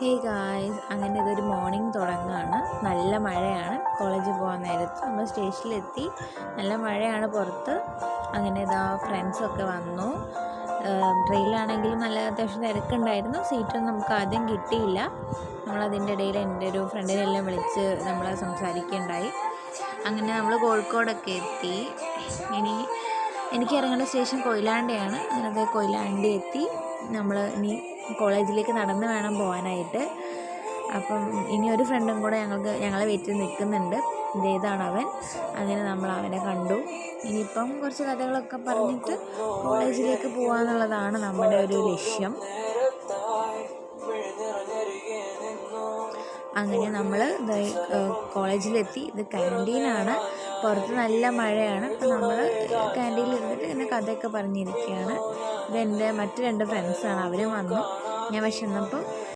Hey guys, അങ്ങനെ ഇതൊരു morning തുടങ്ങുകയാണ്. നല്ല മഴയാണ്. കോളേജിൽ പോകാൻ നേരത്ത് നമ്മൾ സ്റ്റേഷനിലെത്തി. നല്ല മഴയാണ് പുറത്ത്. അങ്ങനെ ഇതാ ഫ്രണ്ട്സൊക്കെ വന്നു. ട്രെയിനിലാണെങ്കിലും നല്ല അത്യാവശ്യം തിരക്കുണ്ടായിരുന്നു. സീറ്റൊന്നും നമുക്ക് ആദ്യം കിട്ടിയില്ല. നമ്മളതിൻ്റെ ഇടയിൽ എൻ്റെ ഒരു ഫ്രണ്ടിനെല്ലാം വിളിച്ച് നമ്മൾ സംസാരിക്കുകയുണ്ടായി. അങ്ങനെ നമ്മൾ കോഴിക്കോടൊക്കെ എത്തി. എനിക്ക് ഇറങ്ങേണ്ട സ്റ്റേഷൻ കൊയിലാണ്ടിയാണ്. അങ്ങനെ കൊയിലാണ്ടി എത്തി. നമ്മൾ ഇനി കോളേജിലേക്ക് നടന്ന് വേണം പോകാനായിട്ട്. അപ്പം ഇനി ഒരു ഫ്രണ്ടും കൂടെ ഞങ്ങളെ വെയിറ്റ് ചെയ്ത് നിൽക്കുന്നുണ്ട്. ഇതേതാണ് അവൻ. അങ്ങനെ നമ്മൾ അവനെ കണ്ടു. ഇനിയിപ്പം കുറച്ച് കഥകളൊക്കെ പറഞ്ഞിട്ട് കോളേജിലേക്ക് പോകാമെന്നുള്ളതാണ് നമ്മുടെ ഒരു ലക്ഷ്യം. അങ്ങനെ നമ്മൾ കോളേജിലെത്തി. ഇത് ക്യാൻറ്റീനാണ്. പുറത്ത് നല്ല മഴയാണ്. അപ്പോൾ നമ്മൾ ക്യാൻറ്റീനിൽ ഇരുന്നിട്ട് ഇങ്ങനെ കഥയൊക്കെ പറഞ്ഞിരിക്കുകയാണ്. ഇതെൻ്റെ മറ്റ് 2 ഫ്രണ്ട്സാണ്. അവരും വന്നു. ഞാൻ വിശന്നപ്പം